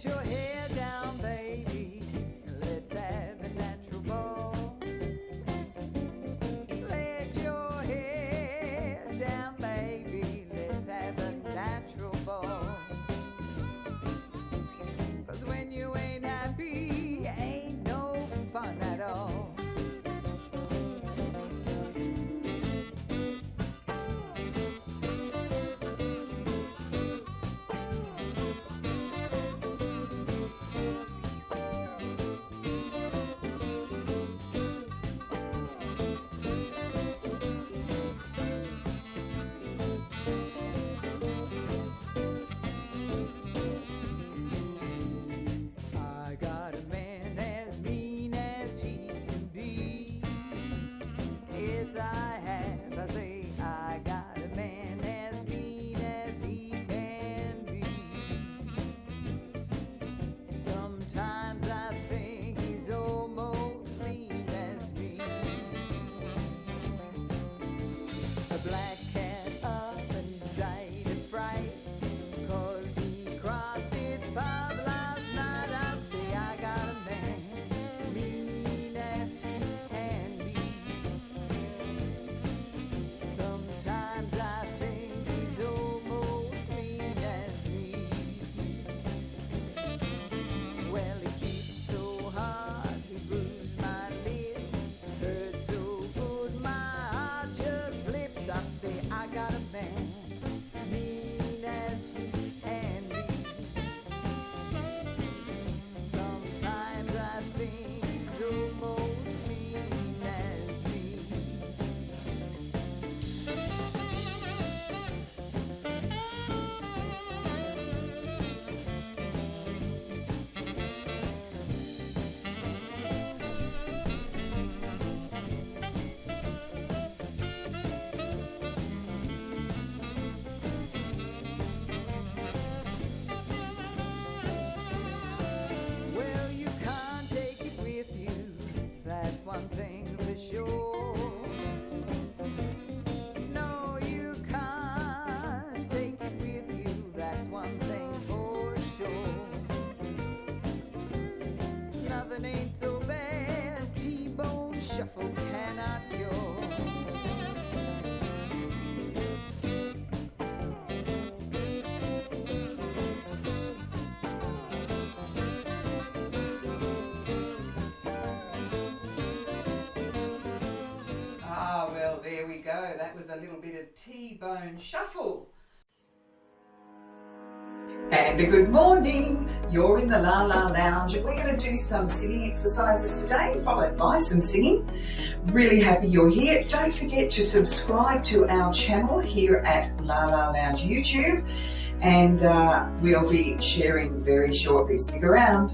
your hair down, baby, and let's have a natural ball. Let your hair down, baby, let's have a natural ball. 'Cause when you ain't happy, ain't no fun at all. I got a man as mean as he can be. Yes, I have. I say I got a man as mean as he can be. Sometimes I think he's almost mean as me. A black cat up and died of fright, 'cause he crossed its path last night. I say I got a man mean as he can be. Sometimes I think he's almost mean as me. Well, he kicked so hard he bruised my lips, hurt so good my heart just flips. I say I got a man mean as he can be. Sometimes I think he's almost mean as me. Well, you can't take it with you, that's one thing for sure. No, you can't take it with you, that's one thing for sure. Nothing ain't so bad, T-bone shuffle cannot cure. Ah, well, there we go. That was a little bit of T-bone shuffle. And a good morning. You're in the La La Lounge. We're going to do some singing exercises today, followed by some singing. Really happy you're here. Don't forget to subscribe to our channel here at La La Lounge YouTube, and we'll be sharing very shortly. Stick around.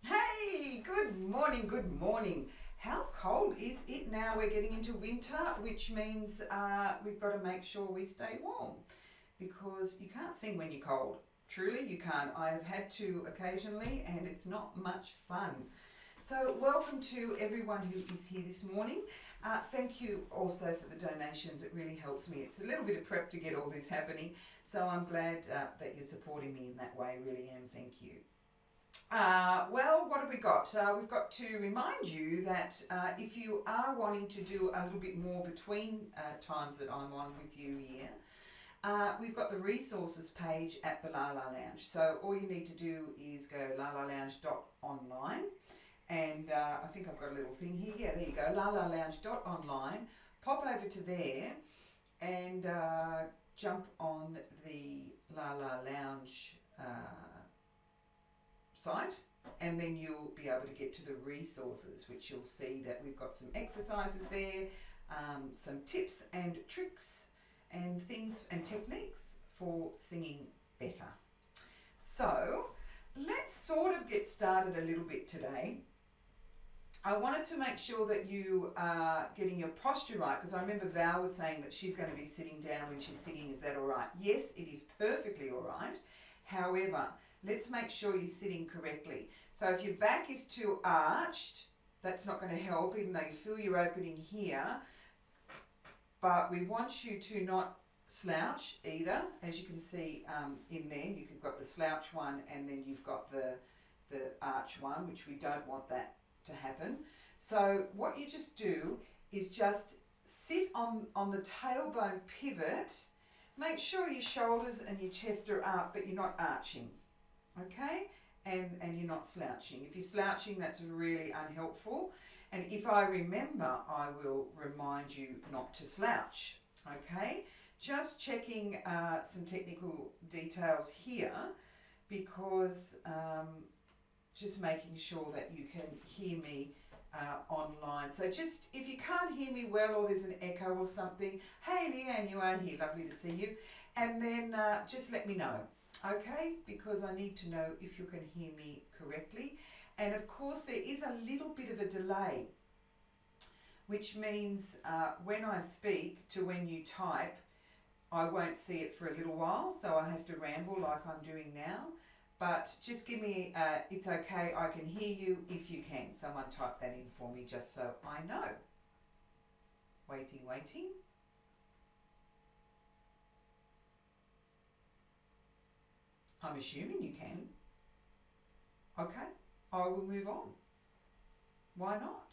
Hey, good morning, good morning. How cold is it now? We're getting into winter, which means we've got to make sure we stay warm, because you can't sing when you're cold. Truly, you can't. I've had to occasionally, and it's not much fun. So welcome to everyone who is here this morning. Thank you also for the donations. It really helps me. It's a little bit of prep to get all this happening, so I'm glad that you're supporting me in that way. Really am. Thank you. Well, what have we got? We've got to remind you that if you are wanting to do a little bit more between times that I'm on with you here, we've got the resources page at the La La Lounge. So all you need to do is go lalalounge.online, and I think I've got a little thing here. Yeah, there you go, lalalounge.online. Pop over to there and jump on the La La Lounge site, and then you'll be able to get to the resources, which you'll see that we've got some exercises there, some tips and tricks and things and techniques for singing better. So let's sort of get started a little bit today. I wanted to make sure that you are getting your posture right, because I remember Val was saying that she's going to be sitting down when she's singing. Is that all right? Yes, it is perfectly all right. However, let's make sure you're sitting correctly. So if your back is too arched, that's not going to help, even though you feel your opening here. But we want you to not slouch either. As you can see in there, you've got the slouch one, and then you've got the arch one, which we don't want that to happen. So what you just do is just sit on the tailbone pivot. Make sure your shoulders and your chest are up, but you're not arching, okay? And you're not slouching. If you're slouching, that's really unhelpful. And if I remember, I will remind you not to slouch, okay? Just checking some technical details here, because just making sure that you can hear me online. So just, if you can't hear me well, or there's an echo or something, hey Leanne, you are here, lovely to see you. And then just let me know, okay? Because I need to know if you can hear me correctly. And of course there is a little bit of a delay, which means when I speak to when you type, I won't see it for a little while, so I have to ramble like I'm doing now. But just give me, it's okay, I can hear you if you can. Someone type that in for me just so I know. Waiting. I'm assuming you can. Okay, I will move on. Why not?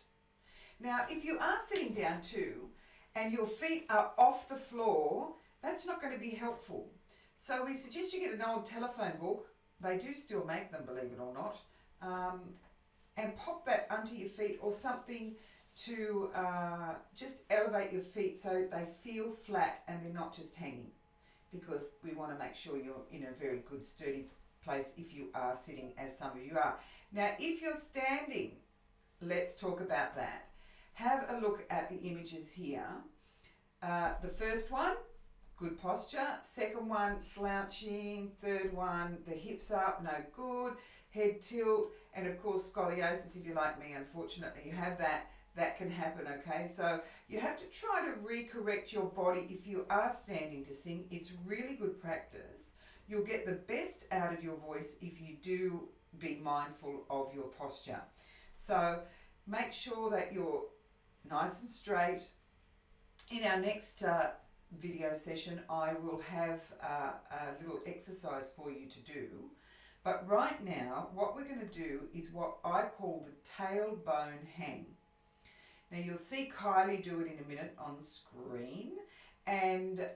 Now, if you are sitting down too, and your feet are off the floor, that's not going to be helpful. So we suggest you get an old telephone book. They do still make them, believe it or not, and pop that under your feet or something to just elevate your feet so they feel flat and they're not just hanging, because we want to make sure you're in a very good sturdy place if you are sitting, as some of you are. Now, if you're standing, let's talk about that. Have a look at the images here. The first one, good posture. Second one, slouching. Third one, the hips up, no good. Head tilt. And of course, scoliosis, if you're like me, unfortunately, you have that. That can happen, okay? So you have to try to recorrect your body if you are standing to sing. It's really good practice. You'll get the best out of your voice if you do be mindful of your posture. So make sure that you're nice and straight. In our next video session, I will have a little exercise for you to do. But right now, what we're going to do is what I call the tailbone hang. Now you'll see Kylie do it in a minute on screen. And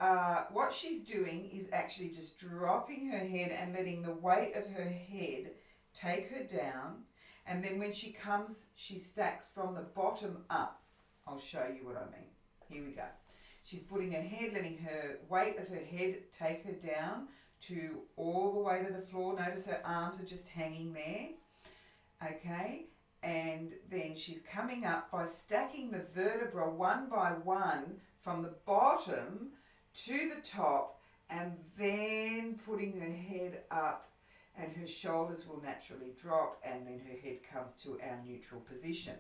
what she's doing is actually just dropping her head and letting the weight of her head take her down. And then when she comes, she stacks from the bottom up. I'll show you what I mean. Here we go. She's putting her head, letting her weight of her head take her down to all the way to the floor. Notice her arms are just hanging there. Okay. And then she's coming up by stacking the vertebra one by one from the bottom to the top, and then putting her head up, and her shoulders will naturally drop, and then her head comes to our neutral position.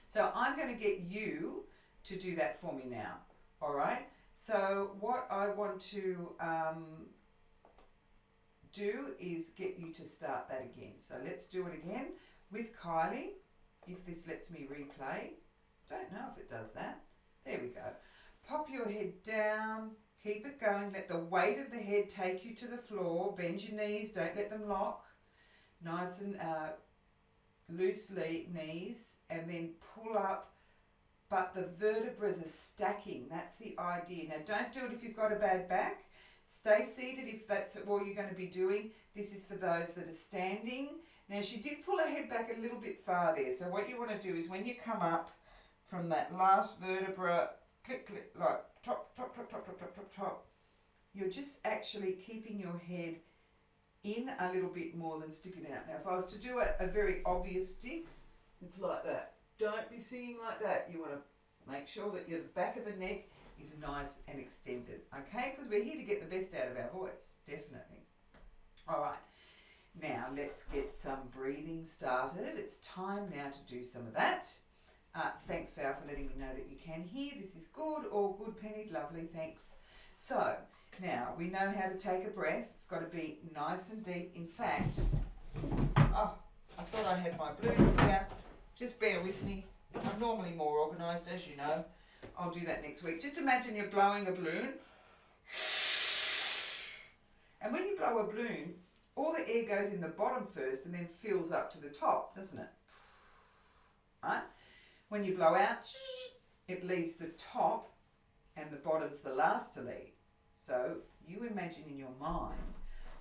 So I'm going to get you to do that for me now. All right. So what I want to do is get you to start that again. So let's do it again with Kylie, if this lets me replay. Don't know if it does that. There we go. Pop your head down, keep it going, let the weight of the head take you to the floor, bend your knees, don't let them lock, nice and loosely knees, and then pull up, but the vertebrae are stacking, that's the idea. Now don't do it if you've got a bad back, stay seated if that's all you're going to be doing. This is for those that are standing. Now she did pull her head back a little bit far there, so what you want to do is when you come up from that last vertebra, click, click, like top, top, top, top, top, top, top, top, you're just actually keeping your head in a little bit more than sticking out. Now if I was to do a very obvious stick, it's like that. Don't be singing like that. You want to make sure that the back of the neck is nice and extended, okay? Because we're here to get the best out of our voice, definitely. All right. Now let's get some breathing started. It's time now to do some of that. Thanks, Val, for letting me know that you can hear. This is good. All good, Penny. Lovely, thanks. So, now we know how to take a breath. It's got to be nice and deep. In fact, I thought I had my balloons here. Just bear with me. I'm normally more organised, as you know. I'll do that next week. Just imagine you're blowing a balloon. And when you blow a balloon, all the air goes in the bottom first and then fills up to the top, doesn't it? Right? When you blow out, it leaves the top and the bottom's the last to leave. So you imagine in your mind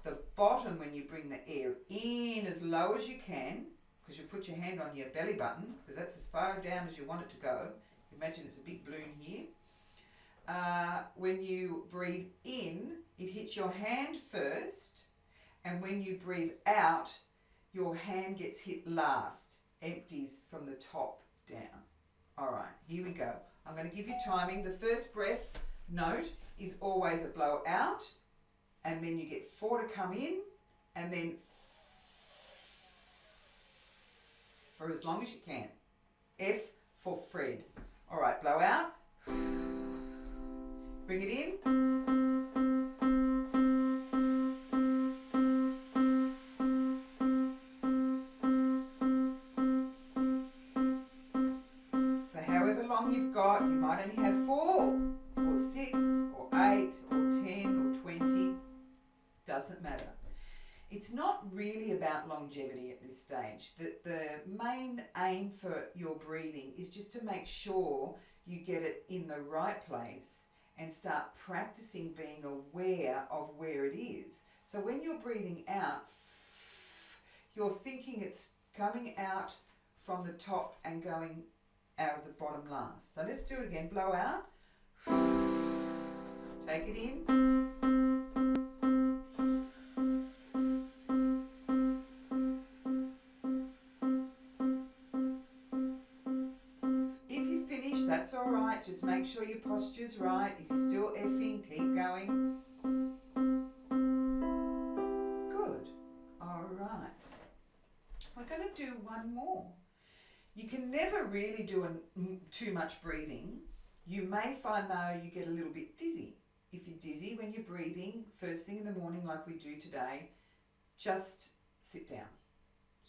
the bottom when you bring the air in as low as you can, because you put your hand on your belly button, because that's as far down as you want it to go. Imagine it's a big balloon here. When you breathe in, it hits your hand first, and when you breathe out, your hand gets hit last, empties from the top down. All right, here we go. I'm going to give you timing. The first breath note is always a blow out, and then you get 4 to come in, and then for as long as you can. F for Fred. All right, blow out. Bring it in. For however long you've got, you might only have 4 or 6 or 8 or 10 or 20. Doesn't matter. It's not really about longevity at this stage. The main aim for your breathing is just to make sure you get it in the right place and start practicing being aware of where it is. So when you're breathing out, you're thinking it's coming out from the top and going out of the bottom last. So let's do it again. Blow out. Take it in. That's all right. Just make sure your posture's right. If you're still effing, keep going. Good. All right. We're going to do one more. You can never really do too much breathing. You may find, though, you get a little bit dizzy. If you're dizzy when you're breathing, first thing in the morning like we do today, just sit down.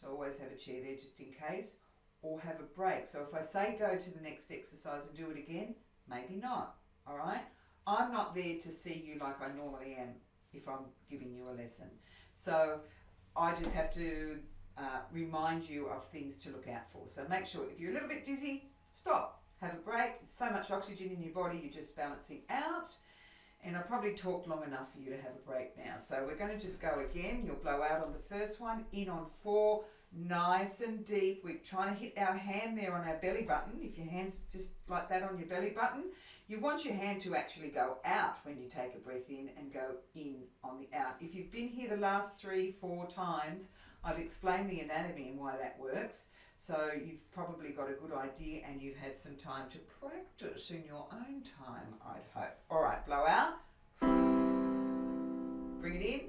So always have a chair there just in case. Or have a break. So if I say go to the next exercise and do it again, maybe not, all right? I'm not there to see you like I normally am if I'm giving you a lesson. So I just have to remind you of things to look out for. So make sure if you're a little bit dizzy, stop, have a break. It's so much oxygen in your body, you're just balancing out. And I probably talked long enough for you to have a break now. So we're going to just go again. You'll blow out on the first one, in on 4, nice and deep. We're trying to hit our hand there on our belly button. If your hand's just like that on your belly button, you want your hand to actually go out when you take a breath in and go in on the out. If you've been here the last 3-4 times, I've explained the anatomy and why that works. So you've probably got a good idea and you've had some time to practice in your own time, I'd hope. All right, blow out. Bring it in.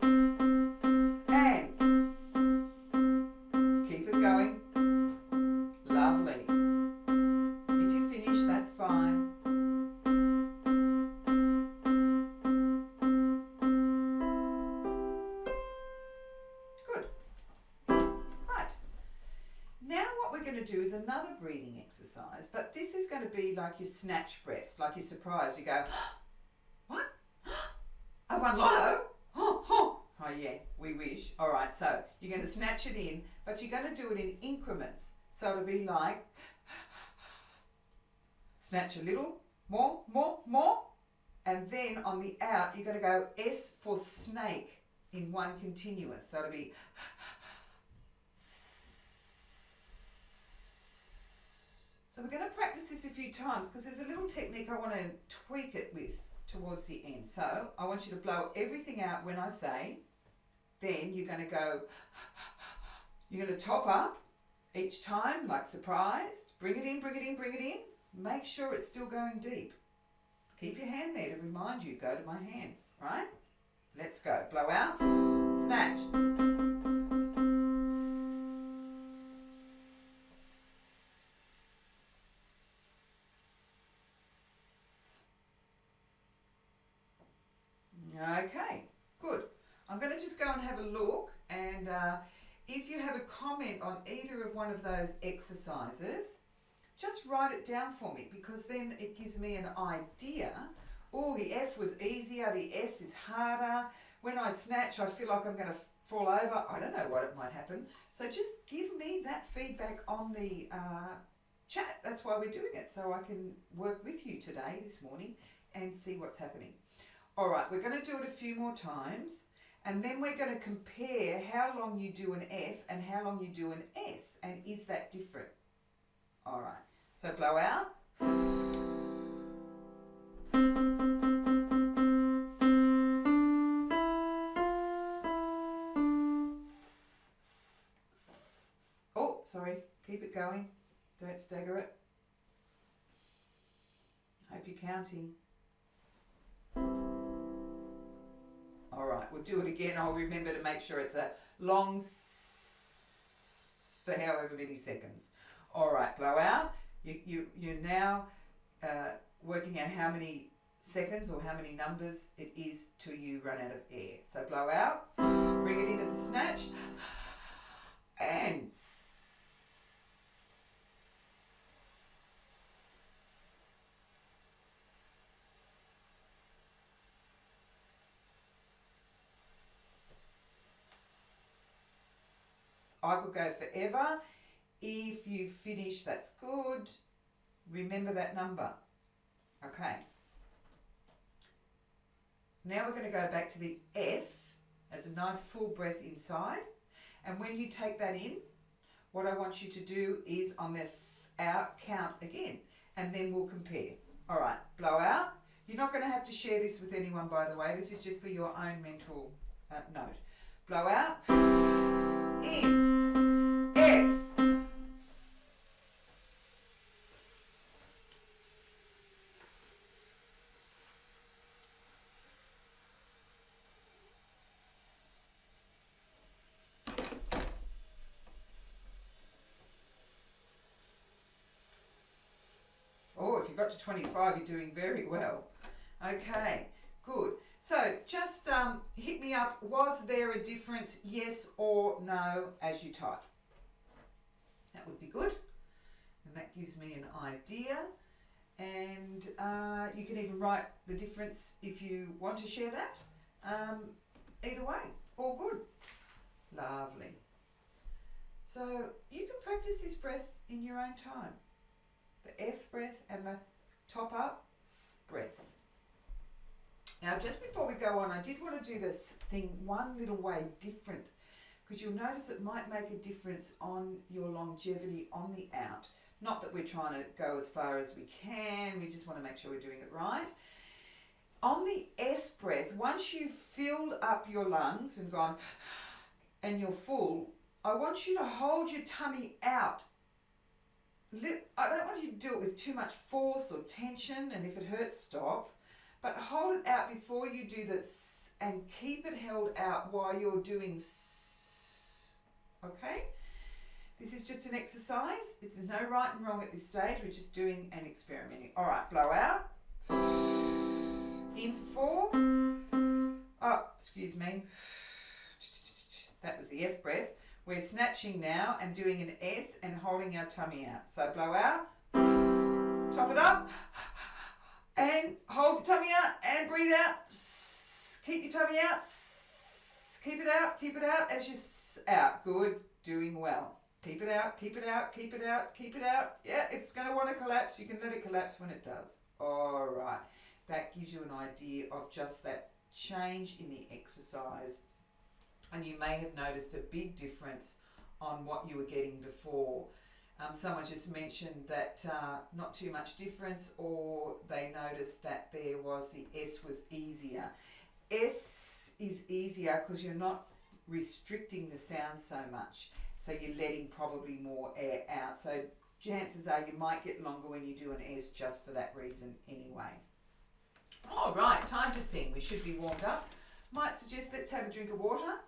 And keep it going. Lovely. If you finish, that's fine. Good. Right. Now what we're going to do is another breathing exercise, but this is going to be like your snatch breaths, like you're surprised. You go, what? I won lotto? Oh yeah, we wish. All right, so you're going to snatch it in, but you're going to do it in increments. So it'll be like, snatch a little, more, and then on the out, you're going to go S for snake in one continuous. So it'll be, so we're going to practice this a few times because there's a little technique I want to tweak it with towards the end. So I want you to blow everything out when I say, then you're going to go, you're going to top up each time, like surprised. Bring it in, bring it in, bring it in. Make sure it's still going deep. Keep your hand there to remind you, go to my hand, right? Let's go. Blow out, snatch. just go and have a look, and if you have a comment on either of one of those exercises, just write it down for me, because then it gives me an idea. Oh, the F was easier, the S is harder. When I snatch, I feel like I'm going to fall over. I don't know what it might happen. So just give me that feedback on the chat. That's why we're doing it, so I can work with you today, this morning, and see what's happening. All right, we're going to do it a few more times, and then we're going to compare how long you do an F and how long you do an S, and is that different? All right, so blow out. Oh, sorry, keep it going. Don't stagger it. Hope you're counting. All right, we'll do it again. I'll remember to make sure it's a long for however many seconds. All right, blow out. You're now working out how many seconds or how many numbers it is till you run out of air. So blow out, bring it in as a snatch, and I could go forever. If you finish, that's good. Remember that number. Okay. Now we're going to go back to the F as a nice full breath inside. And when you take that in, what I want you to do is on the out count again. And then we'll compare. All right, blow out. You're not going to have to share this with anyone, by the way. This is just for your own mental note. Blow out. In. F. Oh, if you got to 25, you're doing very well. Okay, good. So just hit me up. Was there a difference, yes or no, as you type? That would be good. And that gives me an idea. And you can even write the difference if you want to share that. Either way, all good. Lovely. So you can practice this breath in your own time. The F breath and the top up breath. Now, just before we go on, I did want to do this thing one little way different, because you'll notice it might make a difference on your longevity on the out. Not that we're trying to go as far as we can, we just want to make sure we're doing it right. On the S breath, once you've filled up your lungs and gone, and you're full, I want you to hold your tummy out. I don't want you to do it with too much force or tension, and if it hurts, stop. But hold it out before you do this and keep it held out while you're doing okay? This is just an exercise. It's no right and wrong at this stage. We're just doing and experimenting. All right, blow out. In 4. Oh, excuse me. That was the F breath. We're snatching now and doing an S and holding our tummy out. So blow out, top it up, and hold your tummy out and breathe out. Keep your tummy out, keep it out as you out. Good, doing well. Keep it out, keep it out, keep it out, keep it out. Yeah, it's going to want to collapse. You can let it collapse when it does. All right, that gives you an idea of just that change in the exercise. And you may have noticed a big difference on what you were getting before. Someone just mentioned that not too much difference, or they noticed that there was the S was easier. S is easier because you're not restricting the sound so much. So you're letting probably more air out. So chances are you might get longer when you do an S just for that reason anyway. All right, time to sing. We should be warmed up. Might suggest let's have a drink of water.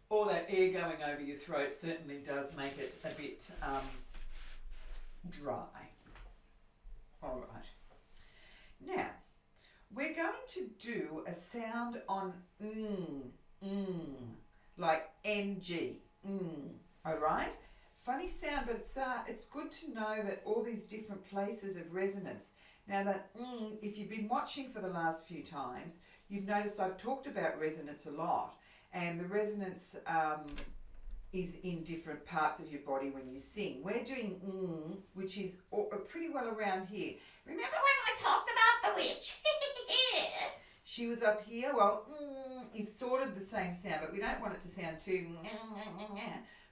All that air going over your throat certainly does make it a bit dry. All right. Now, we're going to do a sound on like ng, all right? Funny sound, but it's good to know that all these different places of resonance. Now that if you've been watching for the last few times, you've noticed I've talked about resonance a lot, and the resonance is in different parts of your body when you sing. We're doing which is pretty well around here. Remember when I talked about the witch? She was up here. Well, is sort of the same sound, but we don't want it to sound too.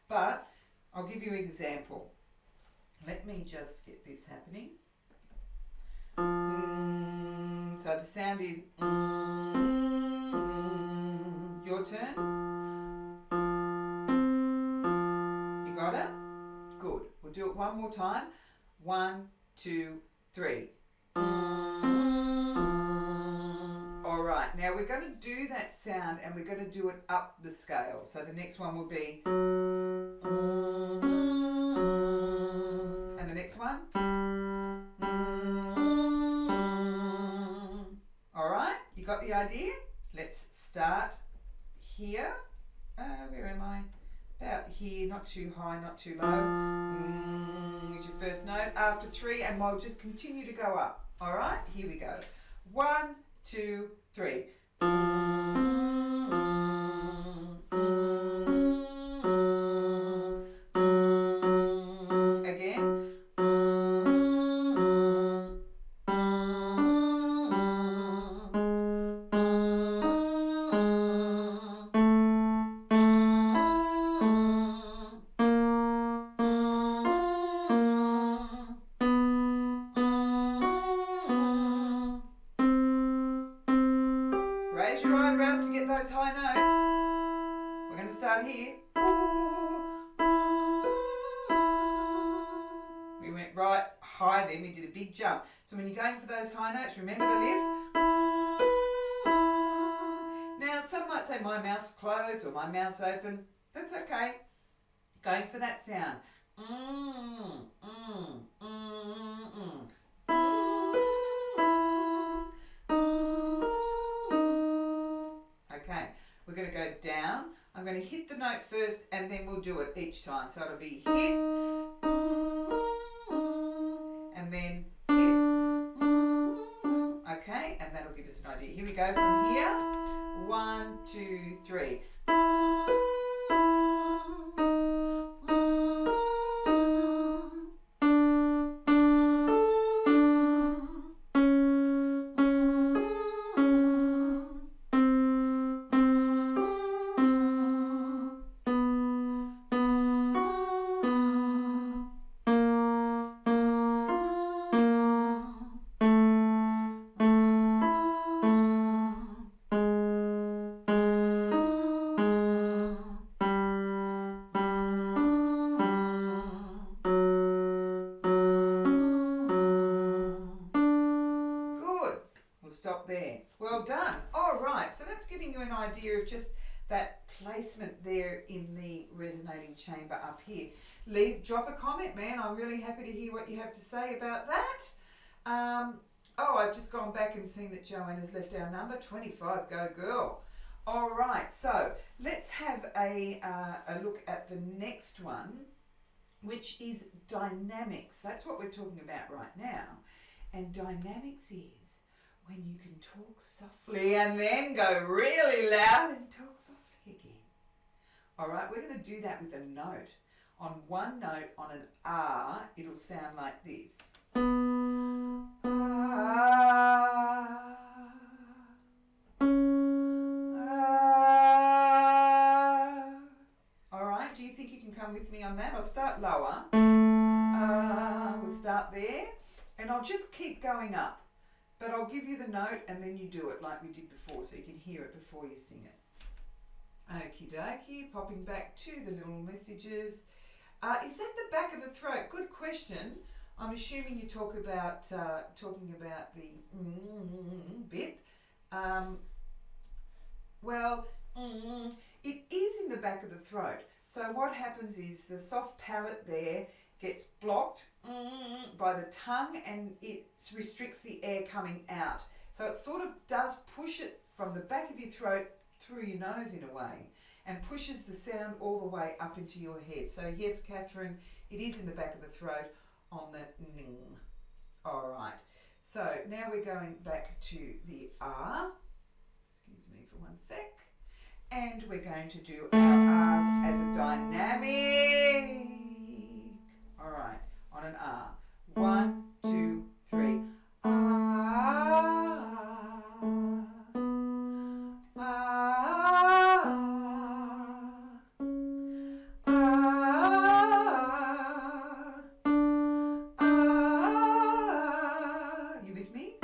But I'll give you an example. Let me just get this happening. So the sound is your turn. You got it? Good. We'll do it one more time. 1, 2, 3. All right. Now we're going to do that sound and we're going to do it up the scale. So the next one will be, and the next one. All right. You got the idea? Let's start here. Where am I? About here, not too high, not too low. Is your first note. After 3, and we'll just continue to go up. All right, here we go. 1, 2, 3. Again. Raise your eyebrows to get those high notes. We're going to start here. We went right high then, we did a big jump. So when you're going for those high notes, remember to lift. Now some might say my mouth's closed or my mouth's open. That's okay. Going for that sound. Okay, we're going to go down. I'm going to hit the note first and then we'll do it each time. So it'll be hit and then hit. Okay, and that'll give us an idea. Here we go from here. 1, 2, 3. Stop there. Well done. All right, so that's giving you an idea of just that placement there in the resonating chamber up here. Drop a comment, man. I'm really happy to hear what you have to say about that. I've just gone back and seen that Joanna's left our number, 25. Go girl. All right, so let's have a look at the next one, which is dynamics. That's what we're talking about right now. And dynamics is when you can talk softly and then go really loud and talk softly again. All right, we're going to do that with a note. On one note, on an R, it'll sound like this. All right, do you think you can come with me on that? I'll start lower. We'll start there, and I'll just keep going up. But I'll give you the note and then you do it like we did before so you can hear it before you sing it. Okie dokie, popping back to the little messages. Is that the back of the throat? Good question. I'm assuming you talking about the bit. It is in the back of the throat. So what happens is the soft palate there gets blocked by the tongue and it restricts the air coming out. So it sort of does push it from the back of your throat through your nose in a way, and pushes the sound all the way up into your head. So yes, Catherine, it is in the back of the throat on the ning. All right. So now we're going back to the R. Excuse me for one sec. And we're going to do our R's as a dynamic. All right, on an R. 1, 2, 3. Ah, ah, ah, ah. You with me?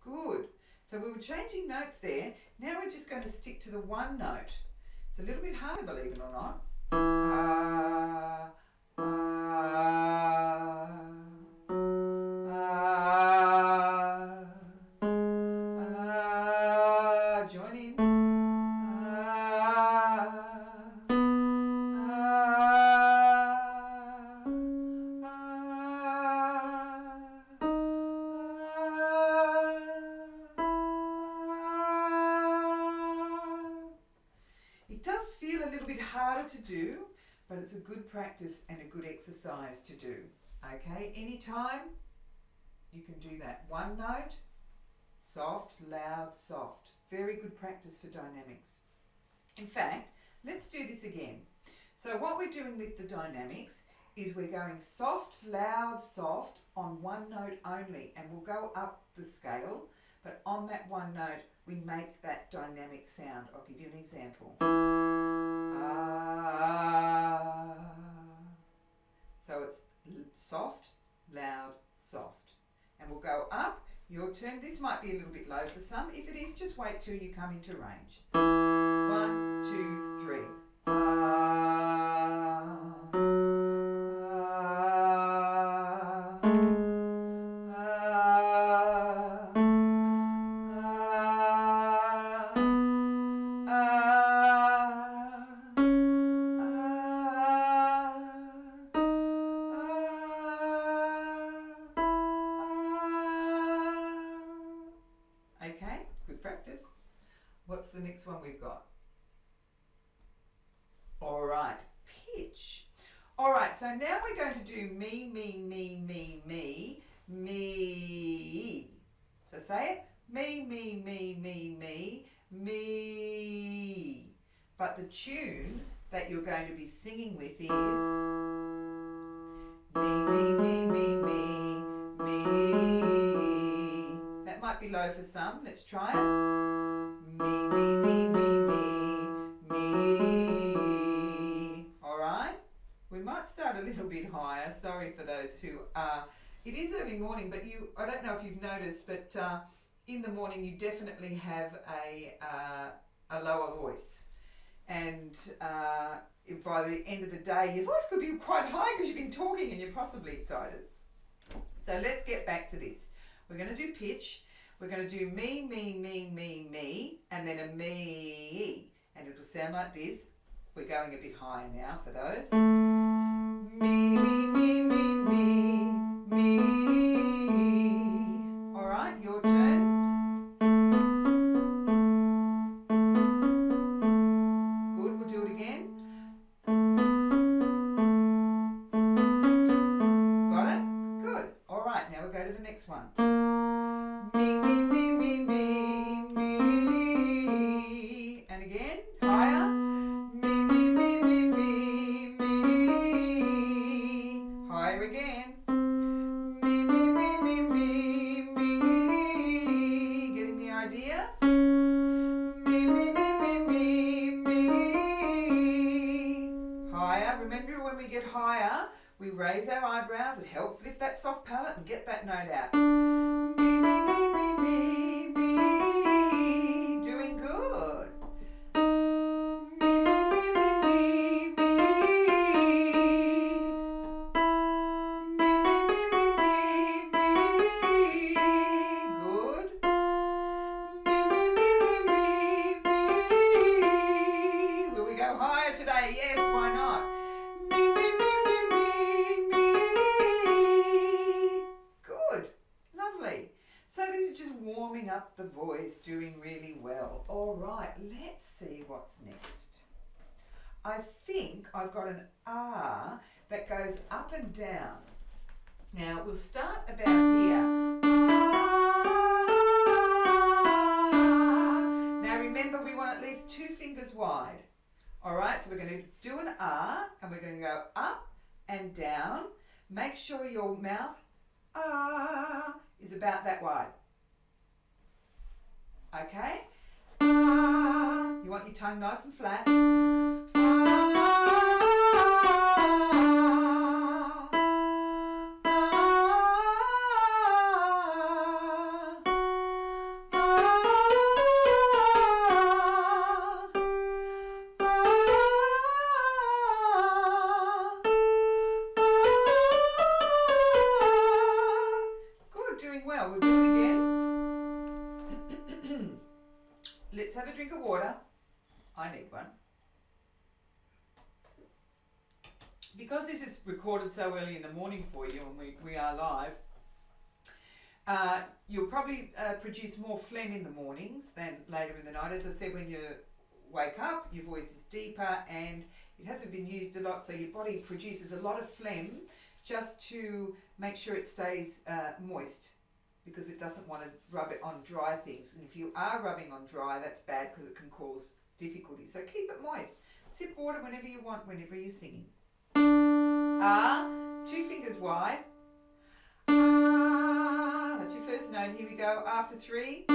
Good. So we were changing notes there. Now we're just going to stick to the one note. It's a little bit harder, believe it or not. Ah, ah, ah, ah. Join in. Ah, it does feel a little bit harder to do, but it's a good practice and a good exercise to do. Okay, anytime you can do that. One note, soft, loud, soft. Very good practice for dynamics. In fact, let's do this again. So what we're doing with the dynamics is we're going soft, loud, soft on one note only, and we'll go up the scale, but on that one note we make that dynamic sound. I'll give you an example. Ah. So it's soft, loud, soft. And we'll go up. Your turn. This might be a little bit low for some. If it is, just wait till you come into range. 1, 2, 3. Ah. Okay, good practice. What's the next one we've got? All right, pitch. All right, so now we're going to do me, me, me, me, me, me. So say it. Me, me, me, me, me, me. But the tune that you're going to be singing with is me, me, me, me, me, me. That might be low for some. Let's try it. Me, me, me, me, me, me. All right. We might start a little bit higher. Sorry for those who are. It is early morning, but I don't know if you've noticed, but in the morning you definitely have a lower voice. And by the end of the day, your voice could be quite high because you've been talking and you're possibly excited. So let's get back to this. We're going to do pitch. We're going to do me, me, me, me, me, and then a me. And it'll sound like this. We're going a bit higher now for those. Me, me, me, me, me, me. All right, your turn. Good, we'll do it again. Got it? Good. All right, now we'll go to the next one. Me, me, me, me, me, me. And again, higher. Me, me, me, me, me, me. Higher again. Me, me, me, me, me, me. Getting the idea? Me, me, me, me, me, me. Higher. Remember when we get higher, we raise our eyebrows. It helps lift that soft palate and get that note out. Me, me, me, me, me, me. Doing good. Me, me, me, me, me, me. Me, me, me, me, me, me. Good. Me, me, me, me, me, me. Will we go higher today? Yes, why not? Me, me, me, me, me, me. So this is just warming up the voice, doing really well. All right, let's see what's next. I think I've got an R that goes up and down. Now we'll start about here. Now remember, we want at least 2 fingers wide. All right, so we're going to do an R and we're going to go up and down. Make sure your mouth is about that wide. Okay? You want your tongue nice and flat. Well, we'll do it again. Let's have a drink of water. I need one. Because this is recorded so early in the morning for you and we are live, you'll probably produce more phlegm in the mornings than later in the night. As I said, when you wake up, your voice is deeper and it hasn't been used a lot, so your body produces a lot of phlegm just to make sure it stays moist, because it doesn't want to rub it on dry things. And if you are rubbing on dry, that's bad because it can cause difficulty. So keep it moist. Sip water whenever you want, whenever you're singing. Ah, 2 fingers wide. Ah, that's your first note. Here we go. After 3.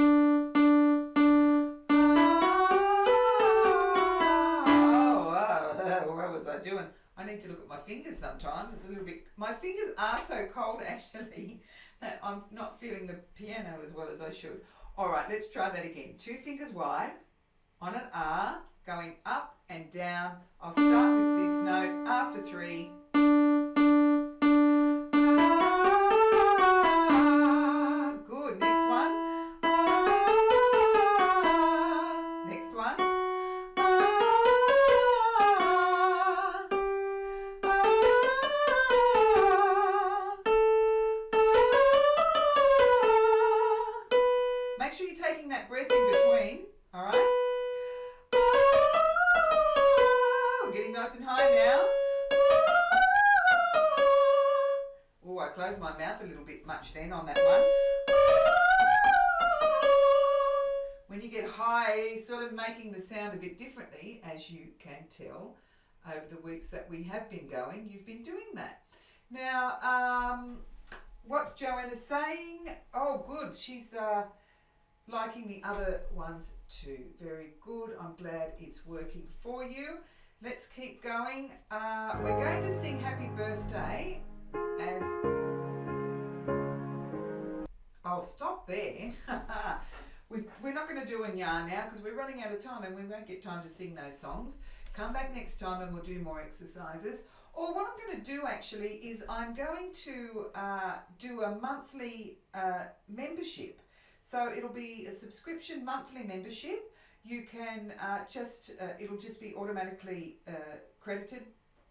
What was I doing? I need to look at my fingers sometimes. It's a little bit... My fingers are so cold, actually, that I'm not feeling the piano as well as I should. All right, let's try that again. 2 fingers wide on an R, going up and down. I'll start with this note after 3. Good. Next one. Next one. Make sure you're taking that breath in between, all right? We're getting nice and high now. Oh, I closed my mouth a little bit much then on that one. When you get high, sort of making the sound a bit differently, as you can tell over the weeks that we have been going, you've been doing that. Now, what's Joanna saying? Oh, good. She's... liking the other ones too. Very good. I'm glad it's working for you. Let's keep going. We're going to sing Happy Birthday as... I'll stop there. We're not going to do a yarn now because we're running out of time and we won't get time to sing those songs. Come back next time and we'll do more exercises. Or what I'm going to do actually is I'm going to do a monthly membership. So it'll be a subscription monthly membership. You can it'll just be automatically credited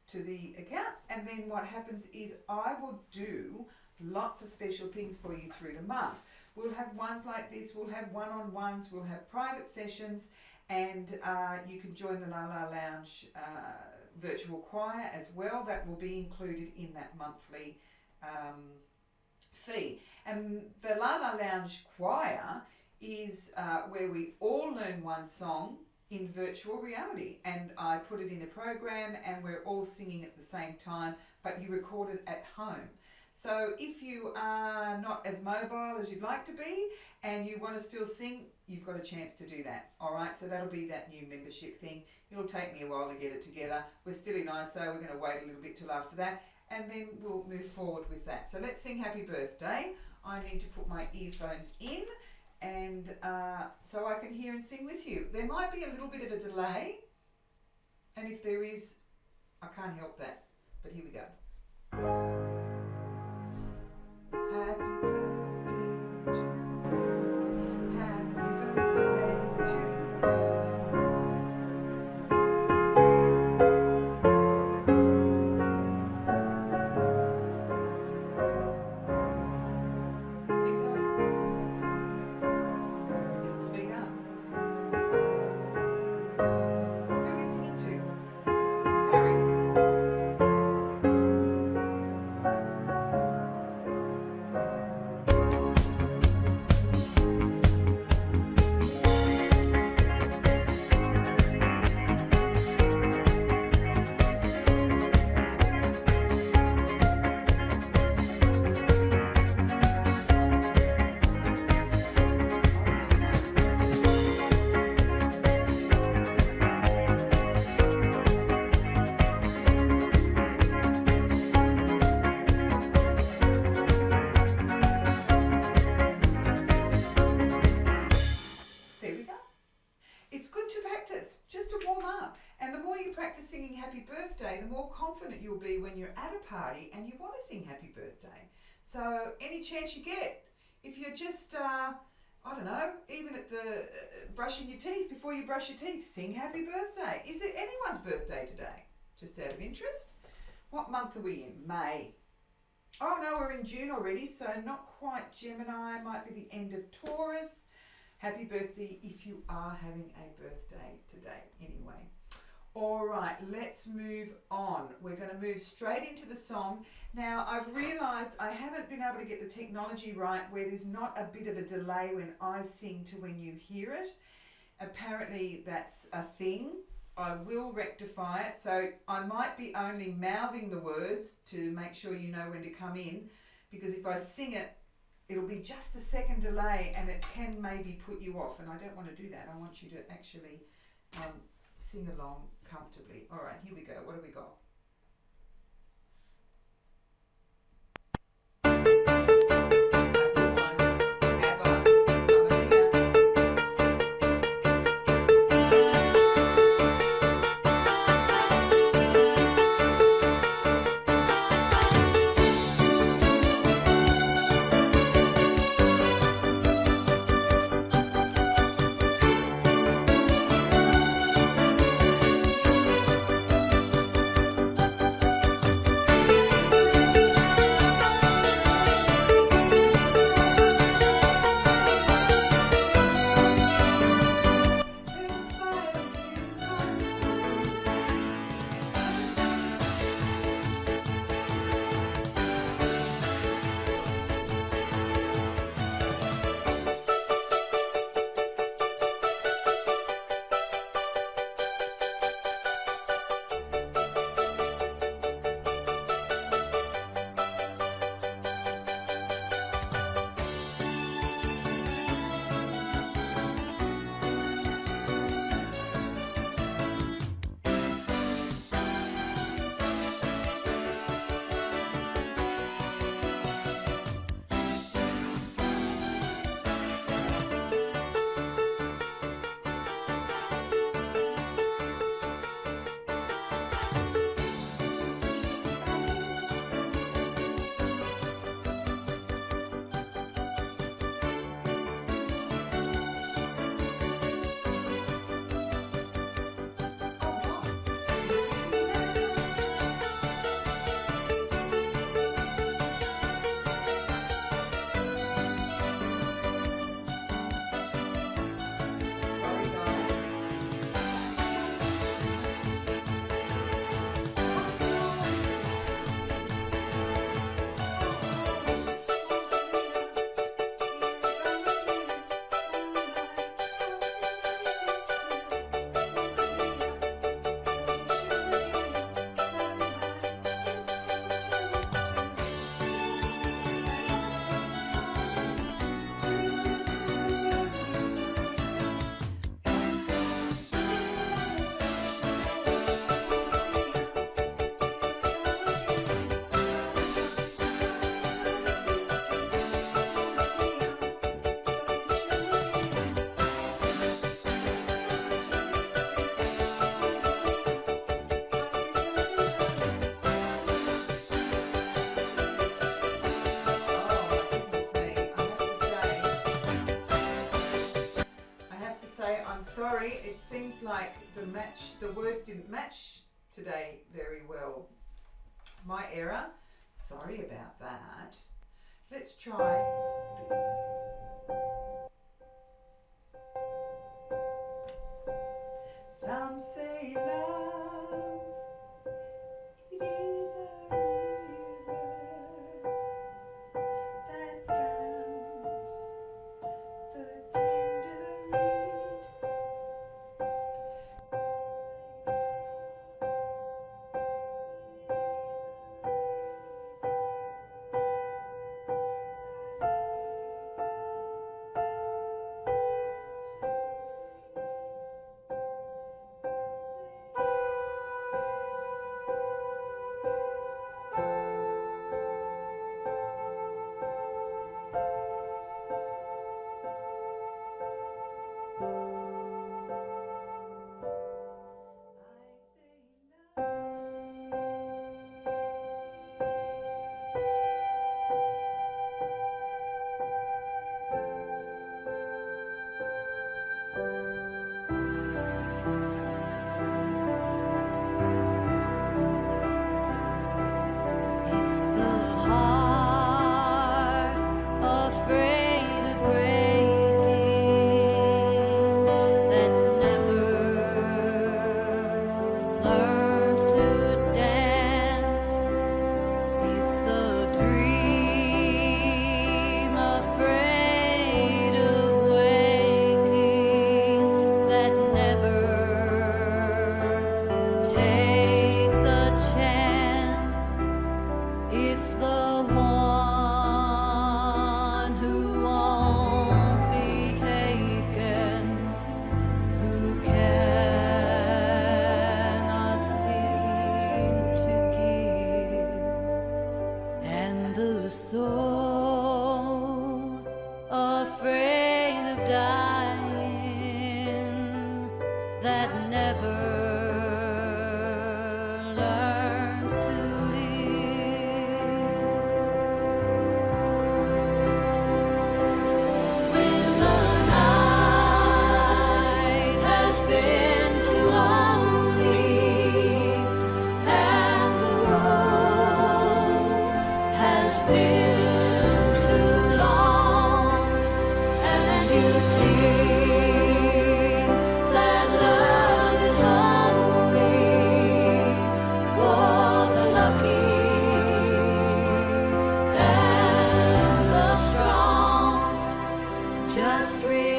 to the account. And then what happens is I will do lots of special things for you through the month. We'll have ones like this, we'll have one-on-ones, we'll have private sessions, and you can join the La La Lounge virtual choir as well. That will be included in that monthly fee. And the La La Lounge choir is where we all learn one song in virtual reality, and I put it in a program and we're all singing at the same time, but you record it at home. So if you are not as mobile as you'd like to be and you want to still sing, you've got a chance to do that. All right, so that'll be that new membership thing. It'll take me a while to get it together. We're still in ISO, we're going to wait a little bit till after that, and then we'll move forward with that. So let's sing Happy Birthday. I need to put my earphones in and so I can hear and sing with you. There might be a little bit of a delay, and if there is, I can't help that. But here we go. Happy birthday to you. Happy birthday to you. Keep going. happy birthday, the more confident you'll be when you're at a party and you want to sing happy birthday. So any chance you get, if you're just, I don't know, even at the brushing your teeth, before you brush your teeth, sing happy birthday. Is it anyone's birthday today? Just out of interest. What month are we in? May. Oh no, we're in June already, so not quite Gemini, might be the end of Taurus. Happy birthday if you are having a birthday today anyway. All right, let's move on. We're going to move straight into the song. Now, I've realised I haven't been able to get the technology right where there's not a bit of a delay when I sing to when you hear it. Apparently that's a thing. I will rectify it. So I might be only mouthing the words to make sure you know when to come in, because if I sing it, it'll be just a second delay and it can maybe put you off, and I don't want to do that. I want you to actually sing along comfortably. All right, here we go. What have we got? Sorry, it seems like the words didn't match today very well. My error. Sorry about that. Let's try this. Some say love, it is a river that drowns the tender reed.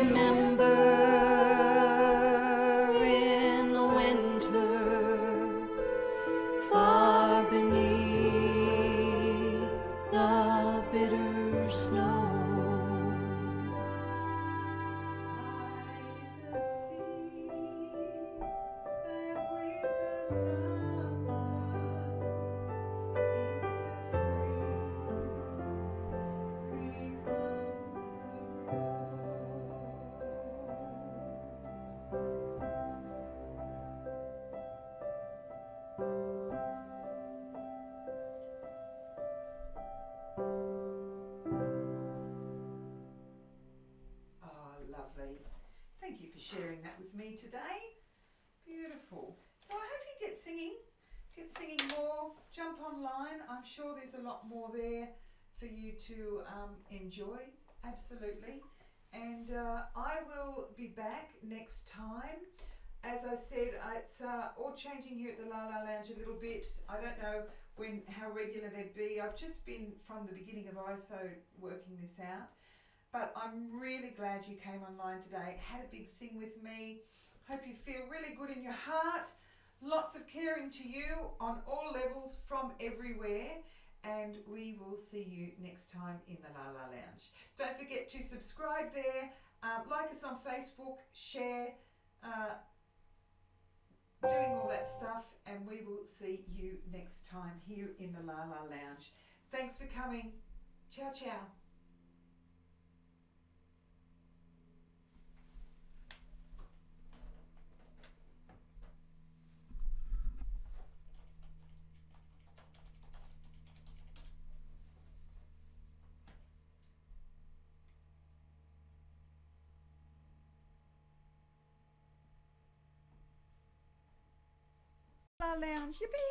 remember in the winter, far beneath the bitter snow. Lies a sea that with the sun's love in the spring becomes the Oh, lovely. Thank you for sharing that with me today. Beautiful. So I hope you get singing more. Jump online. I'm sure there's a lot more there for you to enjoy. Absolutely. And I will be back next time. As I said, it's all changing here at the La La Lounge a little bit. I don't know how regular they'd be. I've just been from the beginning of ISO working this out. But I'm really glad you came online today, had a big sing with me. Hope you feel really good in your heart. Lots of caring to you on all levels from everywhere. And we will see you next time in the La La Lounge. Don't forget to subscribe there, like us on Facebook, share, doing all that stuff. And we will see you next time here in the La La Lounge. Thanks for coming. Ciao, ciao. La Lounge, yippee!